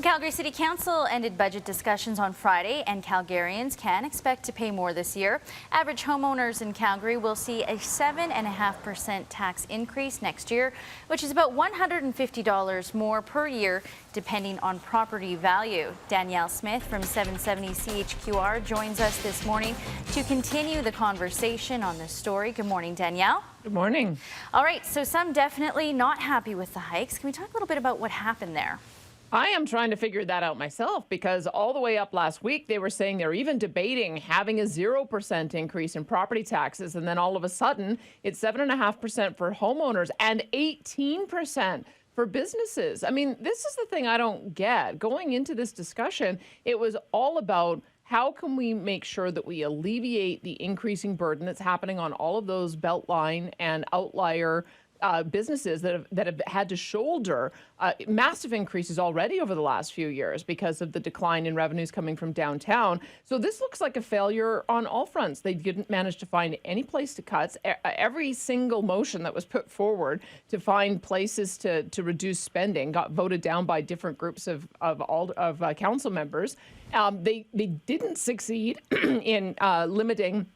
The Calgary City Council ended budget discussions on Friday, and Calgarians can expect to pay more this year. Average homeowners in Calgary will see a 7.5% tax increase next year, which is about $150 more per year, depending on property value. Danielle Smith from 770 CHQR joins us this morning to continue the conversation on this story. Good morning, Danielle. Good morning. All right, so some definitely not happy with the hikes. Can we talk a little bit about what happened there? I am trying to figure that out myself, because all the way up last week, they were saying they're even debating having a 0% increase in property taxes. And then all of a sudden, it's 7.5% for homeowners and 18% for businesses. I mean, this is the thing I don't get. Going into this discussion, it was all about how can we make sure that we alleviate the increasing burden that's happening on all of those beltline and outlier businesses that have had to shoulder massive increases already over the last few years because of the decline in revenues coming from downtown. So this looks like a failure on all fronts. They didn't manage to find any place to cut. Every single motion that was put forward to find places to reduce spending got voted down by different groups of council members. They didn't succeed in limiting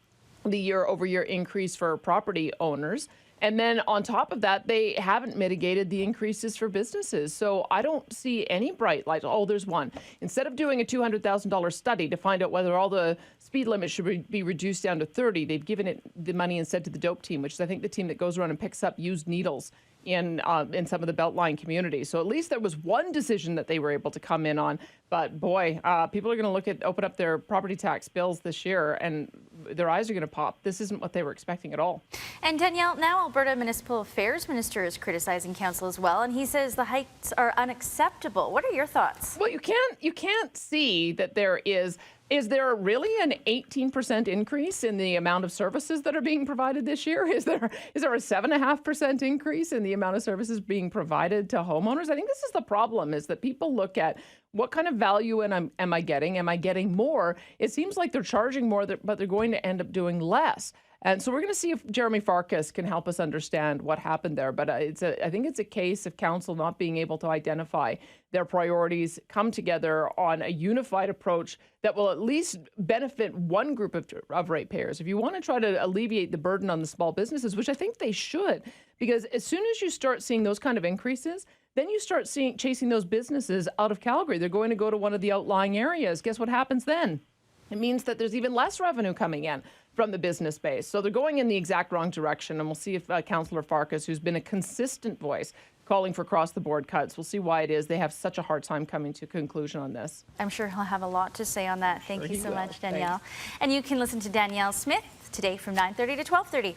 the year-over-year increase for property owners. And then on top of that, they haven't mitigated the increases for businesses. So I don't see any bright light. Oh, there's one. Instead of doing a $200,000 study to find out whether all the speed limits should be reduced down to 30, they've given it the money instead to the dope team, which is, I think, the team that goes around and picks up used needles in some of the Beltline communities. So at least there was one decision that they were able to come in on. But boy, people are going to open up their property tax bills this year, and their eyes are going to pop. This isn't what they were expecting at all. And Danielle, now Alberta Municipal Affairs Minister is criticizing council as well, and he says the hikes are unacceptable. What are your thoughts? Well, you can't see that there is. Is there really an 18% increase in the amount of services that are being provided this year? Is there a 7.5% increase in the amount of services being provided to homeowners? I think this is the problem, is that people look at what kind of value am I getting? Am I getting more? It seems like they're charging more, but they're going to end up doing less. And so we're going to see if Jeremy Farkas can help us understand what happened there. But I think it's a case of council not being able to identify their priorities, come together on a unified approach that will at least benefit one group of ratepayers. If you want to try to alleviate the burden on the small businesses, which I think they should, because as soon as you start seeing those kind of increases, then you start chasing those businesses out of Calgary. They're going to go to one of the outlying areas. Guess what happens then? It means that there's even less revenue coming in from the business base. So they're going in the exact wrong direction. And we'll see if Councillor Farkas, who's been a consistent voice calling for across-the-board cuts, we'll see why it is they have such a hard time coming to a conclusion on this. I'm sure he'll have a lot to say on that. Thank you so much, Danielle. Thanks. And you can listen to Danielle Smith today from 9:30 to 12:30.